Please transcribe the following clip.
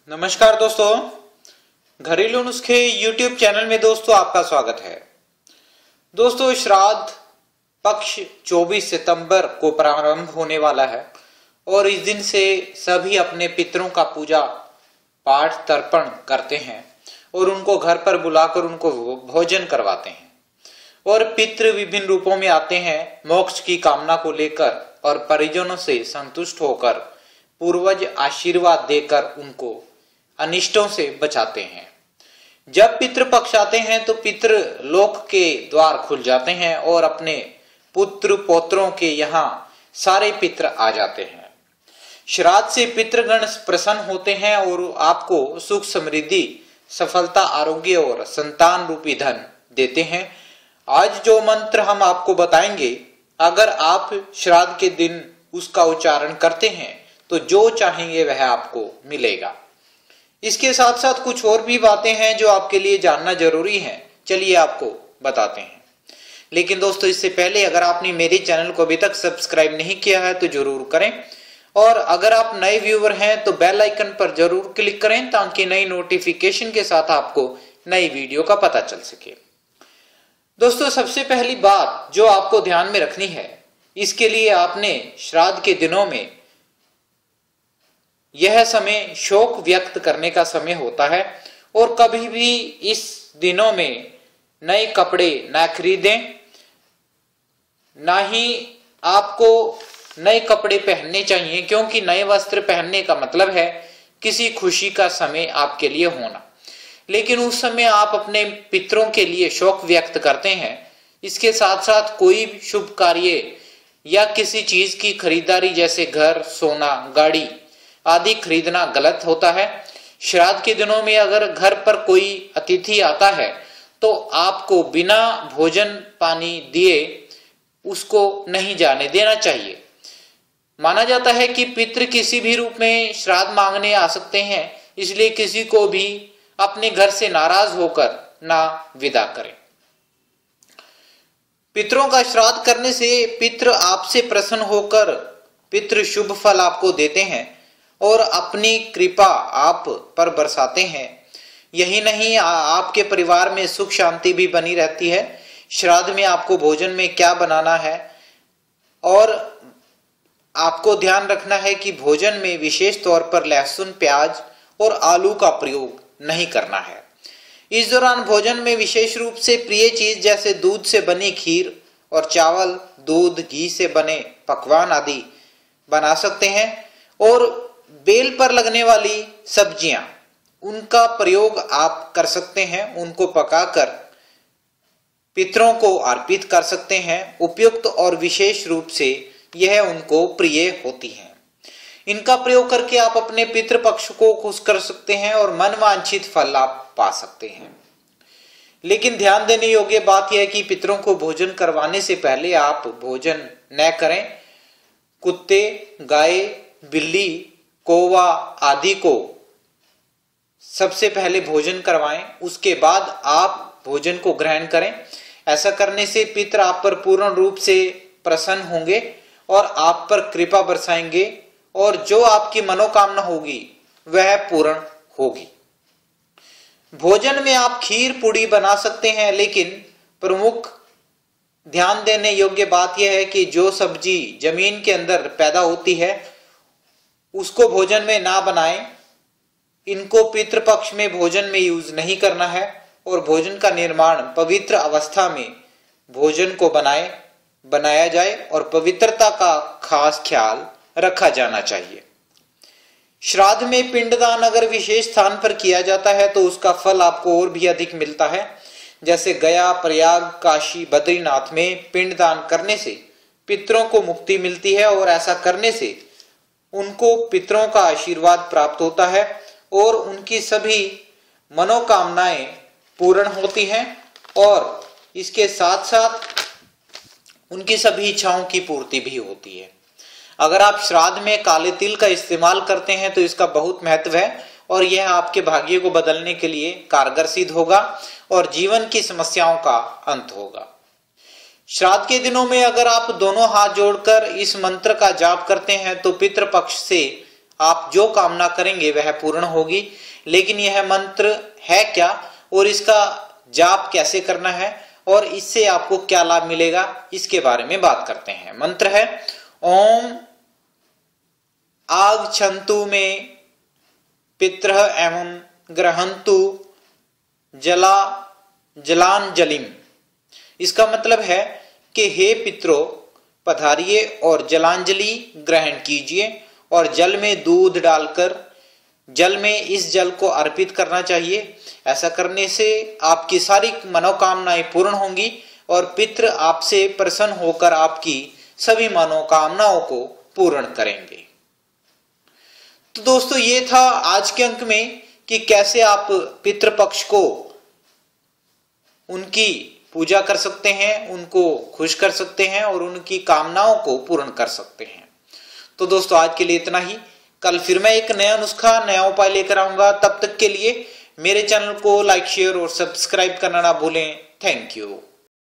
नमस्कार दोस्तों, घरेलू नुस्खे YouTube चैनल में दोस्तों आपका स्वागत है। दोस्तों, श्राद्ध पक्ष 24 सितंबर को प्रारंभ होने वाला है और इस दिन से सभी अपने पितरों का पूजा पाठ तर्पण करते हैं और उनको घर पर बुलाकर उनको भोजन करवाते हैं। और पितृ विभिन्न रूपों में आते हैं मोक्ष की कामना को लेकर और परिजनों से संतुष्ट होकर पूर्वज आशीर्वाद देकर उनको अनिष्टों से बचाते हैं। जब पितृ पक्ष आते हैं तो पितृ लोक के द्वार खुल जाते हैं और अपने पुत्र पौत्रों के यहाँ सारे पितृ आ जाते हैं। श्राद्ध से पितृगण प्रसन्न होते हैं और आपको सुख समृद्धि सफलता आरोग्य और संतान रूपी धन देते हैं। आज जो मंत्र हम आपको बताएंगे, अगर आप श्राद्ध के दिन उसका उच्चारण करते हैं तो जो चाहेंगे वह आपको मिलेगा। इसके साथ साथ कुछ और भी बातें हैं जो आपके लिए जानना जरूरी है। चलिए आपको बताते हैं। लेकिन दोस्तों, इससे पहले अगर आपने मेरे चैनल को अभी तक सब्सक्राइब नहीं किया है तो जरूर करें और अगर आप नए व्यूअर हैं तो बेल आइकन पर जरूर क्लिक करें ताकि नई नोटिफिकेशन के साथ आपको नई वीडियो का पता चल सके। दोस्तों, सबसे पहली बात जो आपको ध्यान में रखनी है, इसके लिए आपने श्राद्ध के दिनों में यह समय शोक व्यक्त करने का समय होता है और कभी भी इस दिनों में नए कपड़े ना खरीदें, ना ही आपको नए कपड़े पहनने चाहिए, क्योंकि नए वस्त्र पहनने का मतलब है किसी खुशी का समय आपके लिए होना। लेकिन उस समय आप अपने पितरों के लिए शोक व्यक्त करते हैं। इसके साथ साथ कोई शुभ कार्य या किसी चीज की खरीदारी जैसे घर, सोना, गाड़ी आदि खरीदना गलत होता है। श्राद्ध के दिनों में अगर घर पर कोई अतिथि आता है तो आपको बिना भोजन पानी दिए उसको नहीं जाने देना चाहिए। माना जाता है कि पितृ किसी भी रूप में श्राद्ध मांगने आ सकते हैं, इसलिए किसी को भी अपने घर से नाराज होकर ना विदा करें। पितरों का श्राद्ध करने से पितृ आपसे प्रसन्न होकर पितृ शुभ फल आपको देते हैं और अपनी कृपा आप पर बरसाते हैं। यही नहीं, आपके परिवार में सुख शांति भी बनी रहती है। श्राद्ध में आपको भोजन में क्या बनाना है और आपको ध्यान रखना है कि भोजन में विशेष तौर पर लहसुन, प्याज और आलू का प्रयोग नहीं करना है। इस दौरान भोजन में विशेष रूप से प्रिय चीज जैसे दूध से बनी खीर और चावल, दूध, घी से बने पकवान आदि बना सकते हैं और बेल पर लगने वाली सब्जियां, उनका प्रयोग आप कर सकते हैं। उनको पकाकर पितरों को अर्पित कर सकते हैं। उपयुक्त और विशेष रूप से यह उनको प्रिय होती हैं। इनका प्रयोग करके आप अपने पितृपक्ष को खुश कर सकते हैं और मनवांछित फल आप पा सकते हैं। लेकिन ध्यान देने योग्य बात यह है कि पितरों को भोजन करवाने से पहले आप भोजन न करें। कुत्ते, गाय, बिल्ली, कौवा आदि को सबसे पहले भोजन करवाएं, उसके बाद आप भोजन को ग्रहण करें। ऐसा करने से पितर आप पर पूर्ण रूप से प्रसन्न होंगे और आप पर कृपा बरसाएंगे और जो आपकी मनोकामना होगी वह पूर्ण होगी। भोजन में आप खीर पूड़ी बना सकते हैं, लेकिन प्रमुख ध्यान देने योग्य बात यह है कि जो सब्जी जमीन के अंदर पैदा होती है उसको भोजन में ना बनाएं। इनको पितृपक्ष में भोजन में यूज नहीं करना है और भोजन का निर्माण पवित्र अवस्था में भोजन को बनाया जाए और पवित्रता का खास ख्याल रखा जाना चाहिए। श्राद्ध में पिंडदान अगर विशेष स्थान पर किया जाता है तो उसका फल आपको और भी अधिक मिलता है। जैसे गया, प्रयाग, काशी, बद्रीनाथ में पिंडदान करने से पितरों को मुक्ति मिलती है और ऐसा करने से उनको पितरों का आशीर्वाद प्राप्त होता है और उनकी सभी मनोकामनाएं पूर्ण होती हैं और इसके साथ साथ उनकी सभी इच्छाओं की पूर्ति भी होती है। अगर आप श्राद्ध में काले तिल का इस्तेमाल करते हैं तो इसका बहुत महत्व है और यह आपके भाग्य को बदलने के लिए कारगर सिद्ध होगा और जीवन की समस्याओं का अंत होगा। श्राद्ध के दिनों में अगर आप दोनों हाथ जोड़कर इस मंत्र का जाप करते हैं तो पितृपक्ष से आप जो कामना करेंगे वह पूर्ण होगी। लेकिन यह मंत्र है क्या और इसका जाप कैसे करना है और इससे आपको क्या लाभ मिलेगा, इसके बारे में बात करते हैं। मंत्र है ओम आगच्छन्तु मे पितरः एवं गृह्णन्तु जलांजलिम। इसका मतलब है कि हे पितरों, पधारिए और जलांजलि ग्रहण कीजिए और जल में दूध डालकर जल में इस जल को अर्पित करना चाहिए। ऐसा करने से आपकी सारी मनोकामनाएं पूर्ण होंगी और पितृ आपसे प्रसन्न होकर आपकी सभी मनोकामनाओं को पूर्ण करेंगे। तो दोस्तों, ये था आज के अंक में कि कैसे आप पितृपक्ष को उनकी पूजा कर सकते हैं, उनको खुश कर सकते हैं और उनकी कामनाओं को पूर्ण कर सकते हैं। तो दोस्तों, आज के लिए इतना ही। कल फिर मैं एक नया नुस्खा, नया उपाय लेकर आऊंगा। तब तक के लिए मेरे चैनल को लाइक, शेयर और सब्सक्राइब करना ना भूलें। Thank you.